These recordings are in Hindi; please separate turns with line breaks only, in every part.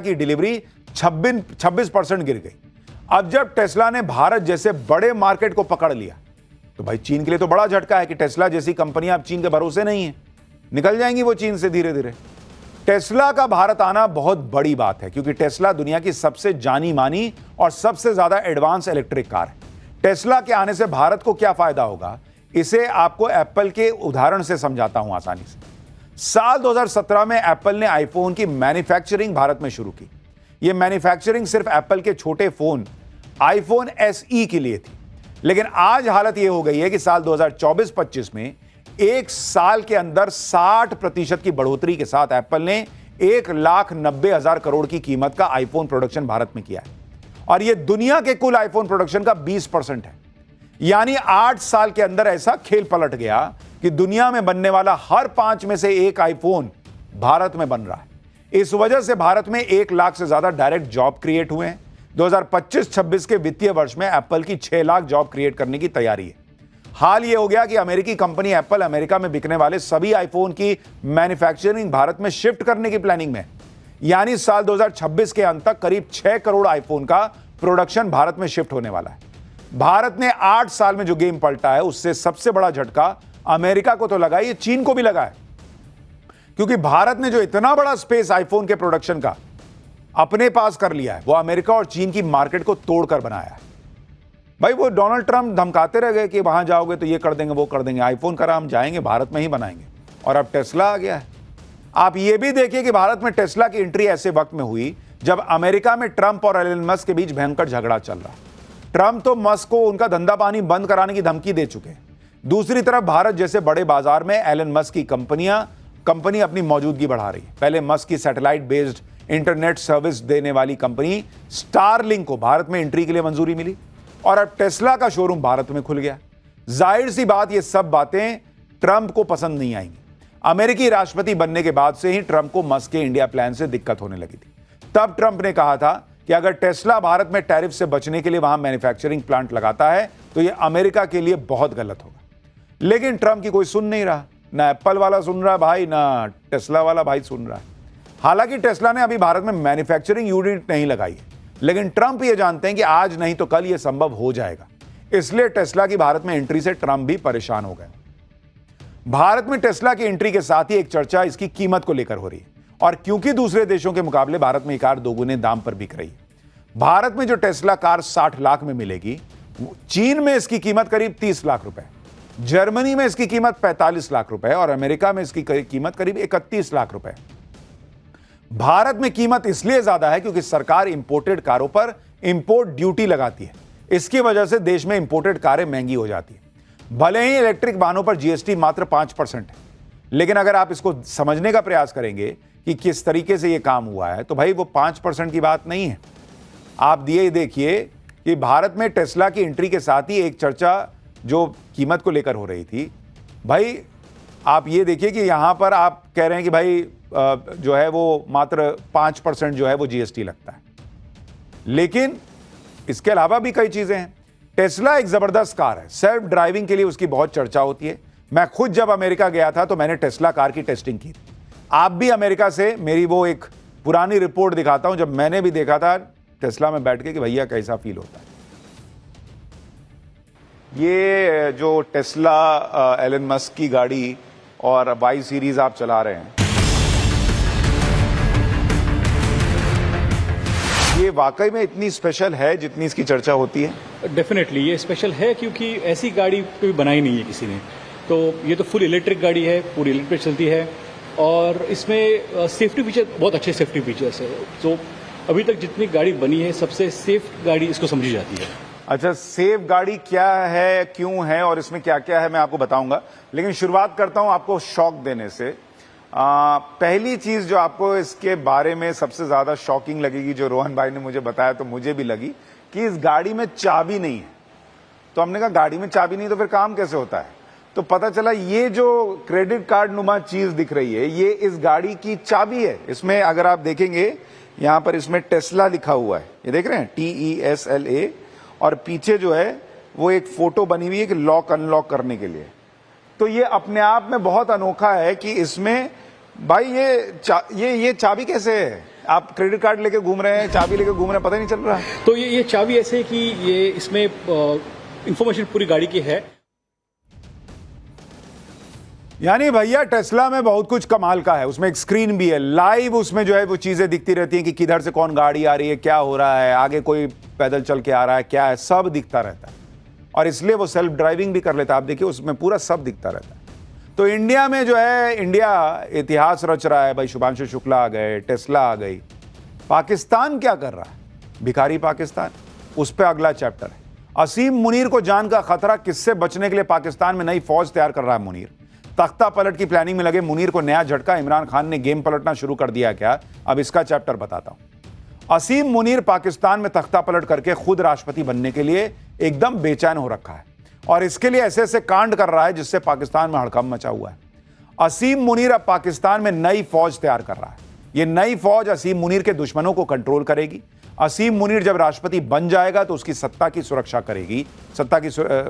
की डिलीवरी 26% गिर गई। अब जब टेस्ला ने भारत जैसे बड़े मार्केट को पकड़ लिया तो भाई चीन के लिए तो बड़ा झटका है कि टेस्ला जैसी कंपनियां अब चीन के भरोसे नहीं है, निकल जाएंगी वो चीन से धीरे धीरे। टेस्ला का भारत आना बहुत बड़ी बात है क्योंकि टेस्ला दुनिया की सबसे जानी मानी और सबसे ज्यादा एडवांस इलेक्ट्रिक कार है। टेस्ला के आने से भारत को क्या फायदा होगा, इसे आपको एप्पल के उदाहरण से समझाता हूं आसानी से। साल 2017 में एप्पल ने आईफोन की मैन्युफैक्चरिंग भारत में शुरू की। यह मैन्युफैक्चरिंग सिर्फ एप्पल के छोटे फोन आईफोन एसई के लिए थी, लेकिन आज हालत यह हो गई है कि साल 2024-25 में एक साल के अंदर 60% की बढ़ोतरी के साथ एप्पल ने 1,90,000 करोड़ की कीमत का आईफोन प्रोडक्शन भारत में किया है और यह दुनिया के कुल आईफोन प्रोडक्शन का 20% है। यानी 8 साल के अंदर ऐसा खेल पलट गया कि दुनिया में बनने वाला हर 5 में से एक आईफोन भारत में बन रहा है। इस वजह से भारत में 1 लाख से ज्यादा डायरेक्ट जॉब क्रिएट हुए हैं। 2025-26 के वित्तीय वर्ष में एप्पल की 6 लाख जॉब क्रिएट करने की तैयारी है। हाल यह हो गया कि अमेरिकी कंपनी एप्पल अमेरिका में बिकने वाले सभी आईफोन की मैन्युफैक्चरिंग भारत में शिफ्ट करने की प्लानिंग में, यानी साल 2026 के अंत तक करीब 6 करोड़ आईफोन का प्रोडक्शन भारत में शिफ्ट होने वाला है। भारत ने 8 साल में जो गेम पलटा है उससे सबसे बड़ा झटका अमेरिका को तो लगा, ये चीन को भी लगा है क्योंकि भारत ने जो इतना बड़ा स्पेस आईफोन के प्रोडक्शन का अपने पास कर लिया है वो अमेरिका और चीन की मार्केट को तोड़कर बनाया है। भाई वो डोनाल्ड ट्रंप धमकाते रह गए कि वहां जाओगे तो ये कर देंगे वो कर देंगे, आईफोन करा हम जाएंगे भारत में ही बनाएंगे, और अब टेस्ला आ गया है। आप ये भी देखिए कि भारत में टेस्ला की एंट्री ऐसे वक्त में हुई जब अमेरिका में ट्रंप और एलन मस्क के बीच भयंकर झगड़ा चल रहा। ट्रंप तो मस्क को उनका धंधा पानी बंद कराने की धमकी दे चुके हैं। दूसरी तरफ भारत जैसे बड़े बाजार में एलन मस्क की कंपनी अपनी मौजूदगी बढ़ा रही है। पहले मस्क की सैटेलाइट बेस्ड इंटरनेट सर्विस देने वाली कंपनी स्टारलिंक को भारत में एंट्री के लिए मंजूरी मिली और अब टेस्ला का शोरूम भारत में खुल गया। जाहिर सी बात, ये सब बातें ट्रंप को पसंद नहीं आएंगी। अमेरिकी राष्ट्रपति बनने के बाद से ही ट्रंप को मस्क के इंडिया प्लान से दिक्कत होने लगी थी। तब ट्रंप ने कहा था कि अगर टेस्ला भारत में टैरिफ से बचने के लिए वहां मैन्युफैक्चरिंग प्लांट लगाता है तो यह अमेरिका के लिए बहुत गलत होगा। लेकिन ट्रंप की कोई सुन नहीं रहा, ना एप्पल वाला सुन रहा भाई, ना टेस्ला वाला भाई सुन रहा है। हालांकि टेस्ला ने अभी भारत में मैन्युफैक्चरिंग यूनिट नहीं लगाई है, लेकिन ट्रंप ये जानते हैं कि आज नहीं तो कल ये संभव हो जाएगा। इसलिए टेस्ला की भारत में एंट्री से ट्रंप भी परेशान हो गए। भारत में टेस्ला की एंट्री के साथ ही एक चर्चा इसकी कीमत को लेकर हो रही है और क्योंकि दूसरे देशों के मुकाबले भारत में ये कार दोगुने दाम पर बिक रही है। भारत में जो टेस्ला कार 60 लाख में मिलेगी, चीन में इसकी कीमत करीब 30 लाख रुपए, जर्मनी में इसकी कीमत 45 लाख रुपए और अमेरिका में इसकी कीमत करीब 31 लाख रुपए। भारत में कीमत इसलिए ज्यादा है क्योंकि सरकार इंपोर्टेड कारों पर इंपोर्ट ड्यूटी लगाती है। इसकी वजह से देश में इंपोर्टेड कारें महंगी हो जाती है। भले ही इलेक्ट्रिक वाहनों पर जीएसटी मात्र 5% है, लेकिन अगर आप इसको समझने का प्रयास करेंगे कि किस तरीके से यह काम हुआ है तो भाई वो 5% की बात नहीं है। आप ये देखिए कि भारत में टेस्ला की एंट्री के साथ ही एक चर्चा जो कीमत को लेकर हो रही थी, भाई आप ये देखिए कि यहां पर आप कह रहे हैं कि भाई जो है वो मात्र 5% जो है वो जीएसटी लगता है, लेकिन इसके अलावा भी कई चीजें हैं। टेस्ला एक जबरदस्त कार है, सेल्फ ड्राइविंग के लिए उसकी बहुत चर्चा होती है। मैं खुद जब अमेरिका गया था तो मैंने टेस्ला कार की टेस्टिंग की थी। आप भी अमेरिका से मेरी वो एक पुरानी रिपोर्ट दिखाता हूं जब मैंने भी देखा था टेस्ला में बैठ के कि भैया कैसा फील होता है। ये जो टेस्ला एलन मस्क की गाड़ी और वाई सीरीज आप चला रहे हैं, ये वाकई में इतनी स्पेशल है जितनी इसकी चर्चा होती है?
डेफिनेटली ये स्पेशल है क्योंकि ऐसी गाड़ी कभी बनाई नहीं है किसी ने। तो ये तो फुल इलेक्ट्रिक गाड़ी है, पूरी इलेक्ट्रिक चलती है और इसमें सेफ्टी फीचर बहुत अच्छे सेफ्टी फीचर्स है। तो अभी तक जितनी गाड़ी बनी है सबसे सेफ गाड़ी इसको समझी जाती है।
अच्छा, सेफ गाड़ी क्या है, क्यों है और इसमें क्या क्या है मैं आपको बताऊंगा, लेकिन शुरुआत करता हूं आपको शॉक देने से। पहली चीज जो आपको इसके बारे में सबसे ज्यादा शॉकिंग लगेगी, जो रोहन भाई ने मुझे बताया तो मुझे भी लगी, कि इस गाड़ी में चाबी नहीं है। तो हमने कहा गाड़ी में चाबी नहीं तो फिर काम कैसे होता है? तो पता चला ये जो क्रेडिट कार्ड नुमा चीज दिख रही है ये इस गाड़ी की चाबी है। इसमें अगर आप देखेंगे यहां पर इसमें टेस्ला लिखा हुआ है, ये देख रहे हैं TESLA, और पीछे जो है वो एक फोटो बनी हुई है कि लॉक अनलॉक करने के लिए। तो ये अपने आप में बहुत अनोखा है कि इसमें भाई ये चाबी कैसे है? आप क्रेडिट कार्ड लेके घूम रहे हैं, चाबी लेके घूम रहे हैं, पता ही नहीं चल रहा है।
तो ये चाबी ऐसे है कि ये इसमें इंफॉर्मेशन पूरी गाड़ी की है।
यानी भैया टेस्ला में बहुत कुछ कमाल का है, उसमें एक स्क्रीन भी है, लाइव उसमें जो है वो चीजें दिखती रहती हैं कि किधर से कौन गाड़ी आ रही है, क्या हो रहा है, आगे कोई पैदल चल के आ रहा है, क्या है, सब दिखता रहता है। और इसलिए वो सेल्फ ड्राइविंग भी कर लेता है। आप देखिए उसमें पूरा सब दिखता रहता है। तो इंडिया में जो है, इंडिया इतिहास रच रहा है भाई। शुभांशु शुक्ला आ गए, टेस्ला आ गई। पाकिस्तान क्या कर रहा है? भिखारी पाकिस्तान, उस पर अगला चैप्टर है। असीम मुनीर को जान का खतरा, किससे बचने के लिए पाकिस्तान में नई फौज तैयार कर रहा है मुनीर। तख्ता पलट की प्लानिंग में लगे मुनीर को नया झटका, इमरान खान ने गेम पलटना शुरू कर दिया क्या? अब इसका चैप्टर बताता हूं। असीम मुनीर पाकिस्तान में तख्ता पलट करके खुद राष्ट्रपति बनने के लिए एकदम बेचैन हो रखा है और इसके लिए ऐसे ऐसे कांड कर रहा है जिससे पाकिस्तान में हड़कंप मचा हुआ है। असीम मुनीर अब पाकिस्तान में नई फौज तैयार कर रहा है। यह नई फौज असीम मुनीर के दुश्मनों को कंट्रोल करेगी। असीम मुनीर जब राष्ट्रपति बन जाएगा तो उसकी सत्ता की सुरक्षा करेगी,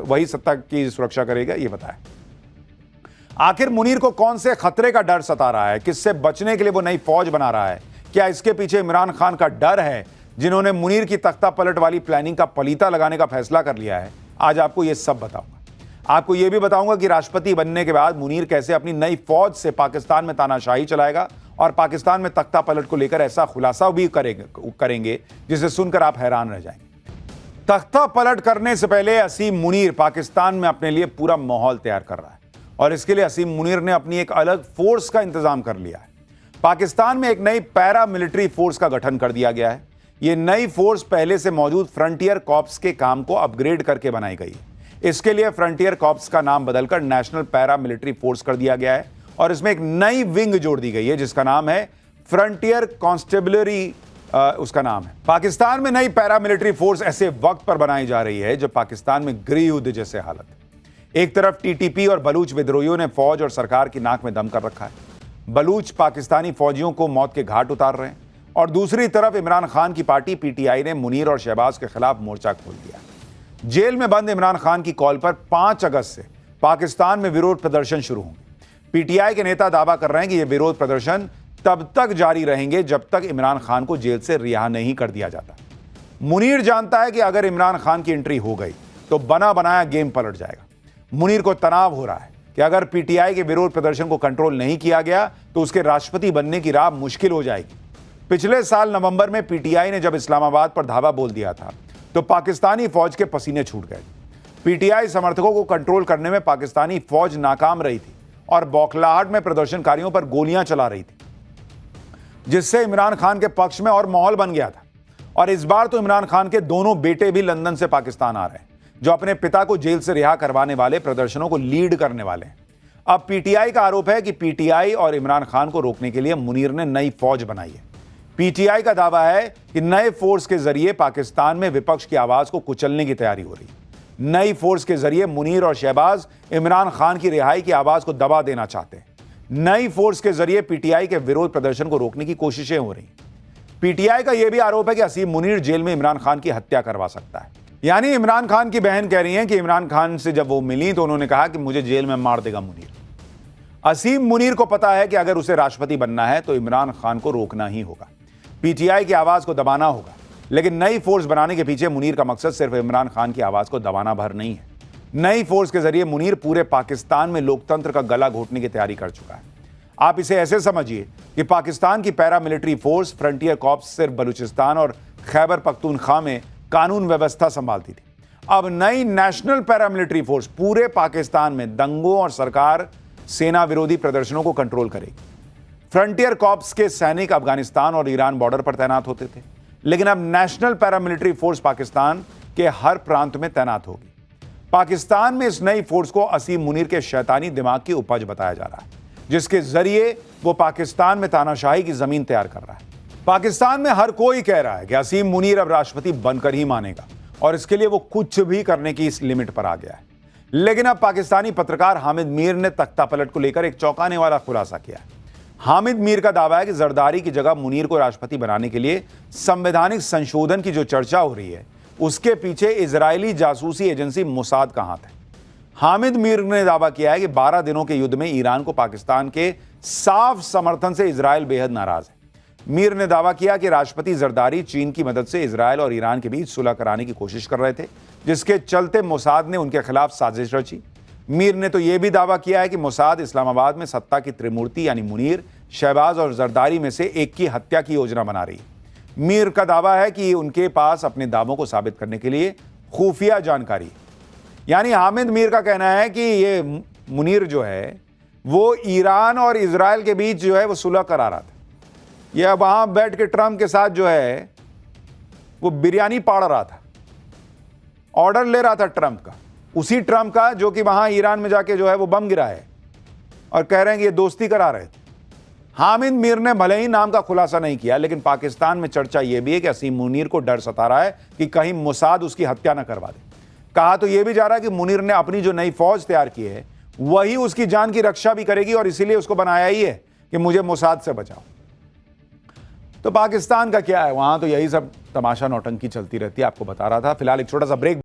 वही सत्ता की सुरक्षा करेगा, यह बताया। आखिर मुनीर को कौन से खतरे का डर सता रहा है? किससे बचने के लिए वो नई फौज बना रहा है? क्या इसके पीछे इमरान खान का डर है, जिन्होंने मुनीर की तख्ता पलट वाली प्लानिंग का पलीता लगाने का फैसला कर लिया है? आज आपको यह सब बताऊंगा। आपको यह भी बताऊंगा कि राष्ट्रपति बनने के बाद मुनीर कैसे अपनी नई फौज से पाकिस्तान में तानाशाही चलाएगा और पाकिस्तान में तख्ता पलट को लेकर ऐसा खुलासा भी करेंगे जिसे सुनकर आप हैरान रह जाएंगे। तख्ता पलट करने से पहले असीम मुनीर पाकिस्तान में अपने लिए पूरा माहौल तैयार कर रहा है और इसके लिए असीम मुनीर ने अपनी एक अलग फोर्स का इंतजाम कर लिया है। पाकिस्तान में एक नई पैरा मिलिट्री फोर्स का गठन कर दिया गया है। यह नई फोर्स पहले से मौजूद फ्रंटियर कॉर्प्स के काम को अपग्रेड करके बनाई गई है। इसके लिए फ्रंटियर कॉर्प्स का नाम बदलकर नेशनल पैरा मिलिट्री फोर्स कर दिया गया है और इसमें एक नई विंग जोड़ दी गई है जिसका नाम है फ्रंटियर कॉन्स्टेबलरी, उसका नाम है। पाकिस्तान में नई पैरा मिलिट्री फोर्स ऐसे वक्त पर बनाई जा रही है जब पाकिस्तान में गृह युद्ध जैसे हालत है। एक तरफ टीटीपी और बलूच विद्रोहियों ने फौज और सरकार की नाक में दम कर रखा है। बलूच पाकिस्तानी फौजियों को मौत के घाट उतार रहे हैं और दूसरी तरफ इमरान खान की पार्टी पीटीआई ने मुनीर और शहबाज के खिलाफ मोर्चा खोल दिया। जेल में बंद इमरान खान की कॉल पर 5 अगस्त से पाकिस्तान में विरोध प्रदर्शन शुरू होंगे। पीटीआई के नेता दावा कर रहे हैं कि ये विरोध प्रदर्शन तब तक जारी रहेंगे जब तक इमरान खान को जेल से रिहा नहीं कर दिया जाता। मुनीर जानता है कि अगर इमरान खान की एंट्री हो गई तो बना बनाया गेम पलट जाएगा। मुनीर को तनाव हो रहा है कि अगर पीटीआई के विरोध प्रदर्शन को कंट्रोल नहीं किया गया तो उसके राष्ट्रपति बनने की राह मुश्किल हो जाएगी। पिछले साल नवंबर में पीटीआई ने जब इस्लामाबाद पर धावा बोल दिया था तो पाकिस्तानी फौज के पसीने छूट गए। पीटीआई समर्थकों को कंट्रोल करने में पाकिस्तानी फौज नाकाम रही थी और बौखलाहट में प्रदर्शनकारियों पर गोलियां चला रही थी, जिससे इमरान खान के पक्ष में और माहौल बन गया था। और इस बार तो इमरान खान के दोनों बेटे भी लंदन से पाकिस्तान आ रहे हैं, जो अपने पिता को जेल से रिहा करवाने वाले प्रदर्शनों को लीड करने वाले हैं। अब पीटीआई का आरोप है कि पीटीआई और इमरान खान को रोकने के लिए मुनीर ने नई फौज बनाई है। पीटीआई का दावा है कि नए फोर्स के जरिए पाकिस्तान में विपक्ष की आवाज को कुचलने की तैयारी हो रही है। नई फोर्स के जरिए मुनीर और शहबाज इमरान खान की रिहाई की आवाज को दबा देना चाहते हैं। नई फोर्स के जरिए पीटीआई के विरोध प्रदर्शन को रोकने की कोशिशें हो रही। पीटीआई का यह भी आरोप है कि असीम मुनीर जेल में इमरान खान की हत्या करवा सकता है। यानी इमरान खान की बहन कह रही हैं कि इमरान खान से जब वो मिली तो उन्होंने कहा कि मुझे जेल में मार देगा मुनीर। असीम मुनीर को पता है कि अगर उसे राष्ट्रपति बनना है तो इमरान खान को रोकना ही होगा, पीटीआई की आवाज को दबाना होगा। लेकिन नई फोर्स बनाने के पीछे मुनीर का मकसद सिर्फ इमरान खान की आवाज को दबाना भर नहीं है। नई फोर्स के जरिए मुनीर पूरे पाकिस्तान में लोकतंत्र का गला घोटने की तैयारी कर चुका है। आप इसे ऐसे समझिए कि पाकिस्तान की para military force frontier corps सिर्फ बलूचिस्तान और खैबर पख्तूनख्वा में कानून व्यवस्था संभालती थी। अब नई नेशनल पैरा मिलिट्री फोर्स पूरे पाकिस्तान में दंगों और सरकार सेना विरोधी प्रदर्शनों को कंट्रोल करेगी। फ्रंटियर कॉर्प्स के सैनिक अफगानिस्तान और ईरान बॉर्डर पर तैनात होते थे, लेकिन अब national para military force Pakistan के हर प्रांत में तैनात होगी। पाकिस्तान में इस नई फोर्स को असीम मुनीर के शैतानी दिमाग की उपज बताया जा रहा है, जिसके जरिए वो पाकिस्तान में तानाशाही की जमीन तैयार कर रहा है। पाकिस्तान में हर कोई कह रहा है कि असीम मुनीर अब राष्ट्रपति बनकर ही मानेगा और इसके लिए वो कुछ भी करने की इस लिमिट पर आ गया है। लेकिन अब पाकिस्तानी पत्रकार हामिद मीर ने तख्ता पलट को लेकर एक चौंकाने वाला खुलासा किया है। हामिद मीर का दावा है कि जरदारी की जगह मुनीर को राष्ट्रपति बनाने के लिए संवैधानिक संशोधन की जो चर्चा हो रही है उसके पीछे इजरायली जासूसी एजेंसी मोसाद का हाथ है। हामिद मीर ने दावा किया है कि 12 दिनों के युद्ध में ईरान को पाकिस्तान के साफ समर्थन से इजरायल बेहद नाराज है। मीर ने दावा किया कि राष्ट्रपति जरदारी चीन की मदद से इजरायल और ईरान के बीच सुलह कराने की कोशिश कर रहे थे, जिसके चलते मोसाद ने उनके खिलाफ साजिश रची। मीर ने तो यह भी दावा किया है कि मोसाद इस्लामाबाद में सत्ता की त्रिमूर्ति यानी मुनीर, शहबाज और जरदारी में से एक की हत्या की योजना बना रही है। मीर का दावा है कि उनके पास अपने दावों को साबित करने के लिए खुफिया जानकारी है। यानी हामिद मीर का कहना है कि ये मुनीर जो है वो ईरान और इजराइल के बीच जो है वो सुलह करा रहा था। यह वहां बैठ के ट्रंप के साथ जो है वो बिरयानी पाड़ रहा था, ऑर्डर ले रहा था ट्रंप का, उसी ट्रंप का जो कि वहां ईरान में जाके जो है वो बम गिरा है और कह रहे हैं कि ये दोस्ती करा रहे थे। हामिद मीर ने भले ही नाम का खुलासा नहीं किया, लेकिन पाकिस्तान में चर्चा यह भी है कि असीम मुनीर को डर सता रहा है कि कहीं मोसाद उसकी हत्या न करवा दे। कहा तो यह भी जा रहा है कि मुनीर ने अपनी जो नई फौज तैयार की है वही उसकी जान की रक्षा भी करेगी और इसीलिए उसको बनाया ही है कि मुझे मोसाद से बचाओ। तो पाकिस्तान का क्या है, वहां तो यही सब तमाशा नौटंकी चलती रहती है, आपको बता रहा था। फिलहाल एक छोटा सा ब्रेक।